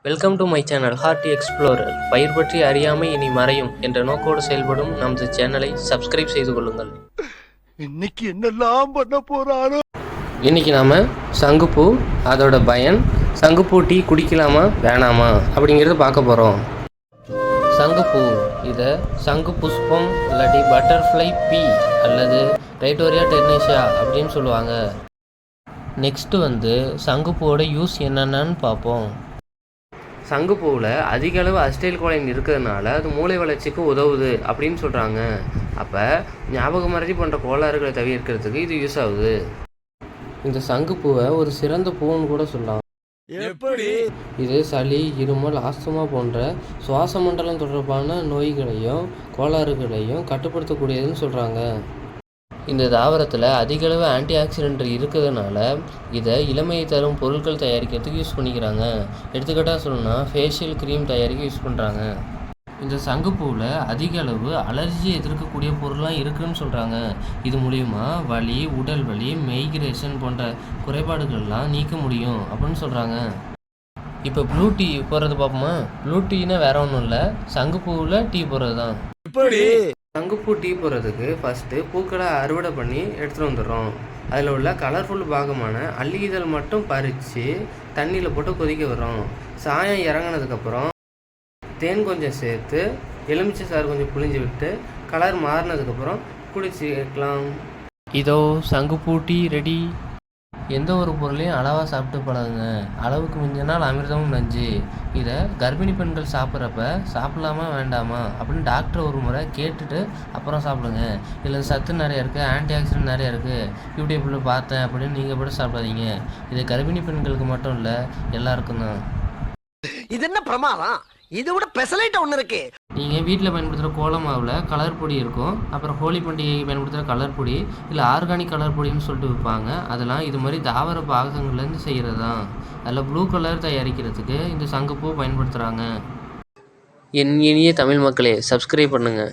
Welcome to my channel hearty explorer. பயிர் பற்றி அறியாமை இனி மறையும் என்ற நோக்கோடு செயல்படும் நமது சேனலை சப்ஸ்கிரைப் செய்து கொள்ளுங்கள். இன்னைக்கு என்னெல்லாம் பண்ண போறாரோ. இன்னைக்கு நாம சங்குப்பூ, அதோட பயன், சங்குப்பூ டீ குடிக்கலாமா வேணாமா அப்படிங்கிறத பார்க்க போகிறோம். சங்குப்பூ, இதை சங்கு புஷ்பம் இல்லாட்டி பட்டர்ஃப்ளை பீ அல்லது ரைட்டோரியா டெர்னேஷியா அப்படின்னு சொல்லுவாங்க. நெக்ஸ்ட்டு சங்குப்பூவோட யூஸ் என்னென்னு பார்ப்போம். சங்குப்பூவில் அதிக அளவு அஸ்டைல் கோலைன் இருக்கிறதுனால அது மூளை வளர்ச்சிக்கு உதவுது அப்படின்னு சொல்கிறாங்க. அப்போ ஞாபக மறதி போன்ற கோளாறுகளை தவிர்க்கிறதுக்கு இது யூஸ் ஆகுது. இந்த சங்குப்பூவை ஒரு சிறந்த பூன்னு கூட சொல்லலாம். எப்படி? இது சளி, இருமல், ஆஸ்துமா போன்ற சுவாச மண்டலம் தொடர்பான நோய்களையும் கோளாறுகளையும் கட்டுப்படுத்தக்கூடியதுன்னு சொல்கிறாங்க. இந்த தாவரத்தில் அதிக அளவு ஆன்டி ஆக்சிடென்ட் இருக்கிறதுனால இதை இளமையை தரும் பொருட்கள் தயாரிக்கிறதுக்கு யூஸ் பண்ணிக்கிறாங்க. எடுத்துக்கிட்டால் சொல்லணும்னா ஃபேஷியல் க்ரீம் தயாரிக்க யூஸ் பண்ணுறாங்க. இந்த சங்குப்பூவில் அதிக அளவு அலர்ஜி எதிர்க்கக்கூடிய பொருள்லாம் இருக்குதுன்னு சொல்கிறாங்க. இது மூலிமா வலி, உடல் வலி, மைக்ரேஷன் போன்ற குறைபாடுகள்லாம் நீக்க முடியும் அப்படின்னு சொல்கிறாங்க. இப்போ ப்ளூ டீ போடுறது பார்ப்போமா? ப்ளூ டீனா வேற ஒன்றும் இல்லை, சங்குப்பூவில் டீ போடுறது தான். எப்படி? சங்குப்பூ டீ போடுறதுக்கு ஃபஸ்ட்டு பூக்களை அறுவடை பண்ணி எடுத்துகிட்டு வந்துடுறோம். அதில் உள்ள கலர்ஃபுல் பாகமான அல்லி இதழ் மட்டும் பறித்து தண்ணியில் போட்டு கொதிக்க வரோம். சாயம் இறங்கினதுக்கப்புறம் தேன் கொஞ்சம் சேர்த்து எலுமிச்சை சாறு கொஞ்சம் புழிஞ்சு விட்டு கலர் மாறினதுக்கப்புறம் குடிச்சிக்கலாம். இதோ சங்குப்பூ டீ ரெடி. எந்த ஒரு பொருளையும் அளவாக சாப்பிட்டு பழகுங்க. அளவுக்கு மிஞ்சினால் அமிர்தமும் நஞ்சு. இதை கர்ப்பிணி பெண்கள் சாப்பிட்றப்ப சாப்பிடலாமா வேண்டாமா அப்படின்னு டாக்டர் ஒரு முறை கேட்டுட்டு அப்புறம் சாப்பிடுங்க. இதில் சத்து நிறையா இருக்குது, ஆன்டி ஆக்சிடென்ட் நிறையா இருக்குது, யூடியூப்பில் பார்த்தேன் அப்படின்னு நீங்கள் கூட சாப்பிடாதீங்க. இது கர்ப்பிணி பெண்களுக்கு மட்டும் இல்லை, எல்லாருக்கும் தான். இது என்ன பிரமாதம்? இது விட பெசலைட் ஒன்று இருக்கு. நீங்கள் வீட்டில் பயன்படுத்துகிற கோல மாவில் கலர் பொடி இருக்கும், அப்புறம் ஹோலி பண்டிகைக்கு பயன்படுத்துகிற கலர் பொடி, இல்லை ஆர்கானிக் கலர் பொடின்னு சொல்லிட்டு விற்பாங்க. அதெல்லாம் இது மாதிரி தாவர பாகங்கள்லேருந்து செய்கிறது தான். அதில் ப்ளூ கலர் தயாரிக்கிறதுக்கு இந்த சங்குப்பூ பயன்படுத்துகிறாங்க. என் இனிய தமிழ் மக்களே, சப்ஸ்கிரைப் பண்ணுங்கள்.